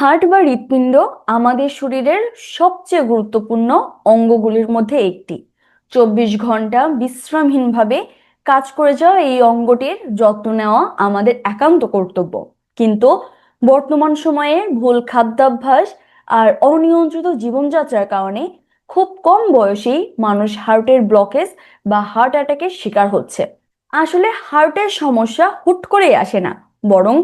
Heart বা হৃৎপিণ্ড আমাদের শরীরের সবচেয়ে গুরুত্বপূর্ণ অঙ্গগুলির মধ্যে একটি। 24 ঘন্টা বিশ্রামহীনভাবে কাজ করে যাওয়া এই অঙ্গটির যত্ন নেওয়া আমাদের একান্ত কর্তব্য। কিন্তু বর্তমান সময়ে ভুল খাদ্যাভ্যাস আর অনিয়ন্ত্রিত জীবনযাত্রার কারণে খুব কম বয়সেই মানুষ হার্টের ব্লকেজ বা হার্ট অ্যাটাকের শিকার হচ্ছে। আসলে হার্টের সমস্যা হুট করেই আসে না, বরং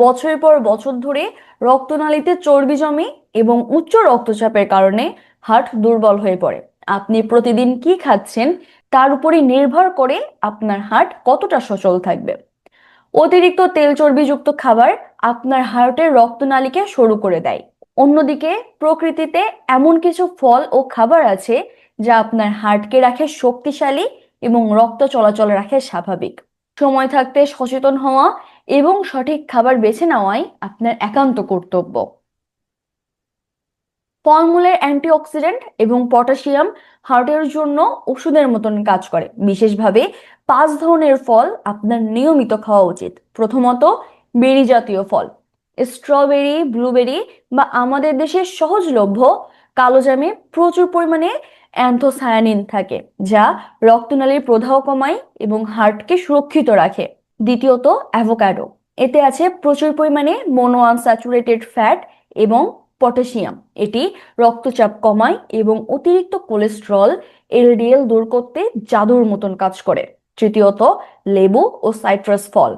বছরের পর বছর ধরে রক্তনালীতে চর্বি জমে এবং উচ্চ রক্তচাপের কারণে হার্ট দুর্বল হয়ে পড়ে। আপনি প্রতিদিন কি খাচ্ছেন তার উপরই নির্ভর করে আপনার হার্ট কতটা সচল থাকবে। অতিরিক্ত তেল চর্বিযুক্ত খাবার আপনার হার্টের রক্তনালীকে সরু করে দেয়। অন্যদিকে প্রকৃতিতে এমন কিছু ফল ও খাবার আছে যা আপনার হার্টকে রাখে শক্তিশালী এবং রক্ত চলাচল রাখে স্বাভাবিক। সময় থাকতে সচেতন হওয়া এবং সঠিক খাবার বেছে নেওয়াই আপনার একান্ত কর্তব্য। ফলমূলের অ্যান্টিঅক্সিডেন্ট এবং পটাশিয়াম হার্টের জন্য ওষুধের মতন কাজ করে। বিশেষভাবে 5 ধরনের ফল আপনার নিয়মিত খাওয়া উচিত। প্রথমত, বেরি জাতীয় ফল, স্ট্রবেরি, ব্লুবেরি বা আমাদের দেশের সহজলভ্য কালোজামে প্রচুর পরিমাণে অ্যান্থোসায়ানিন থাকে, যা রক্তনালীর প্রদাহ কমায় এবং হার্টকে সুরক্ষিত রাখে। দ্বিতীয়ত, অ্যাভোকাডো। এতে আছে প্রচুর পরিমাণে মনোআনস্যাচুরেটেড ফ্যাট এবং পটাশিয়াম। এটি রক্তচাপ কমায় এবং অতিরিক্ত কোলেস্টেরল এলডিএল দূর করতে জাদুর মতন কাজ করে। তৃতীয়ত, লেবু ও সাইট্রাস ফল।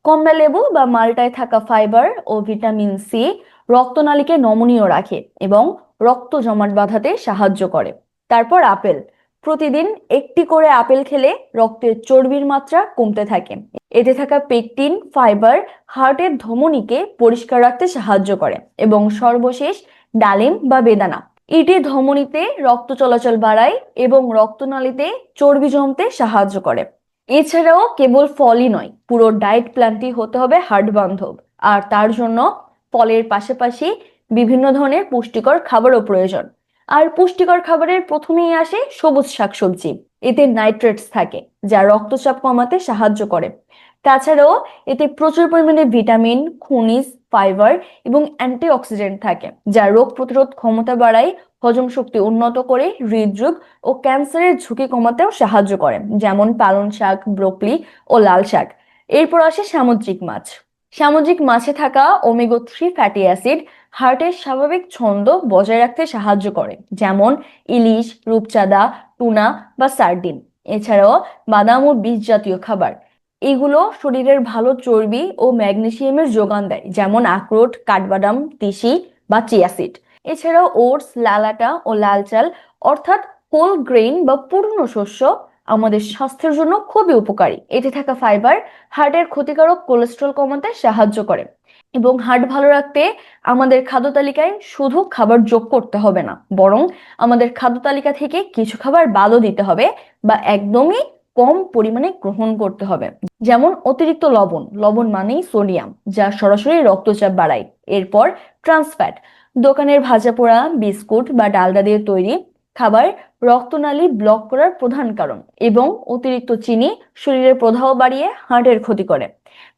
কমলা লেবু বা মাল্টায় থাকা ফাইবার ও ভিটামিন সি রক্তনালীকে নমনীয় রাখে এবং রক্ত জমাট বাঁধাতে সাহায্য করে। তারপর আপেল। প্রতিদিন একটি করে আপেল খেলে রক্তের চর্বির মাত্রা কমতে থাকে। এতে থাকা পেকটিন ফাইবার হার্টের ধমনীকে পরিষ্কার রাখতে সাহায্য করে। এবং সর্বশেষ, ডালিম বা বেদানা। এটি ধমনীতে রক্ত চলাচল বাড়ায় এবং রক্তনালীতে চর্বি জমতে সাহায্য করে। এছাড়াও কেবল ফলই নয়, পুরো ডায়েট প্ল্যানটি হতে হবে হার্ট বান্ধব। আর তার জন্য ফলের পাশাপাশি বিভিন্ন ধরনের পুষ্টিকর খাবারও প্রয়োজন। আর পুষ্টিকর খাবারের প্রথমেই আসে সবুজ শাকসবজি। এতে নাইট্রেটস থাকে, যা রক্তচাপ কমাতে সাহায্য করে। তাছাড়াও এতে প্রচুর পরিমাণে ভিটামিন, খনিজ, ফাইবার এবং অ্যান্টিঅক্সিডেন্ট থাকে, যা রোগ প্রতিরোধ ক্ষমতা বাড়ায়, হজম শক্তি উন্নত করে, হৃদরোগ ও ক্যান্সারের ঝুঁকি কমাতেও সাহায্য করে, যেমন পালং শাক, ব্রোকলি ও লাল শাক। এরপর আসে সামুদ্রিক মাছ। সামুদ্রিক মাছে থাকা ওমেগা 3 ফ্যাটি অ্যাসিড হার্টের স্বাভাবিক ছন্দ বজায় রাখতে সাহায্য করে, যেমন ইলিশ, রূপচাঁদা, টুনা বা সার্ডিন। এছাড়াও বাদাম ও বীজ জাতীয় খাবার, এগুলো শরীরের ভালো চর্বি ও ম্যাগনেসিয়ামের যোগান দেয়, যেমন আখরোট, কাঠবাদাম, তিসি বা চিয়া সিড। এছাড়াও ওটস, লাল আটা ও লাল চাল অর্থাৎ হোল গ্রেইন বা পূর্ণ শস্য আমাদের স্বাস্থ্যের জন্য খুবই উপকারী। এতে থাকা ফাইবার হার্টের ক্ষতিকারক কোলেস্ট্রল কমাতে সাহায্য করে। এবং হার্ট ভালো রাখতে আমাদের খাদ্য তালিকায় শুধু খাবার যোগ করতে হবে না, বরং আমাদের খাদ্য তালিকা থেকে কিছু খাবার বাদও দিতে হবে বা একদমই কম পরিমাণে গ্রহণ করতে হবে। যেমন অতিরিক্ত লবণ, লবণ মানেই সোডিয়াম, যা সরাসরি রক্তচাপ বাড়ায়। এরপর ট্রান্সফ্যাট, দোকানের ভাজা পোড়া, বিস্কুট বা ডালডা দিয়ে তৈরি খাবার রক্তনালী ব্লক করার প্রধান কারণ। এবং অতিরিক্ত চিনি শরীরের প্রদাহ বাড়িয়ে হার্টের ক্ষতি করে।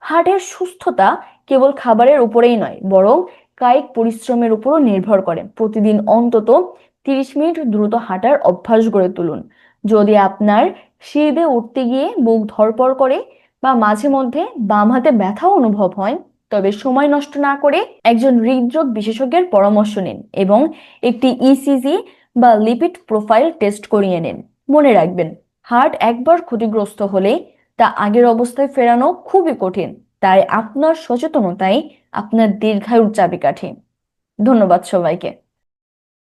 হার্টের সুস্থতা কেবল খাবারের উপরেই নয়, বরং কায়িক পরিশ্রমের উপরও নির্ভর করে। প্রতিদিন অন্তত 30 মিনিট দ্রুত হাঁটার অভ্যাস গড়ে তুলুন। যদি আপনার সিঁড়ি উঠতে গিয়ে বুক ধড়ফড় করে বা মাঝে মধ্যে বাম হাতে ব্যথা অনুভব হয়, তবে সময় নষ্ট না করে একজন হৃদরোগ বিশেষজ্ঞের পরামর্শ নিন এবং একটি ইসিজি বা লিপিড প্রোফাইল টেস্ট করিয়ে নিন। মনে রাখবেন, হার্ট একবার ক্ষতিগ্রস্ত হলে তা আগের অবস্থায় ফেরানো খুবই কঠিন। তাই আপনার সচেতনতাই আপনার দীর্ঘায়ুর চাবিকাঠি। ধন্যবাদ সবাইকে।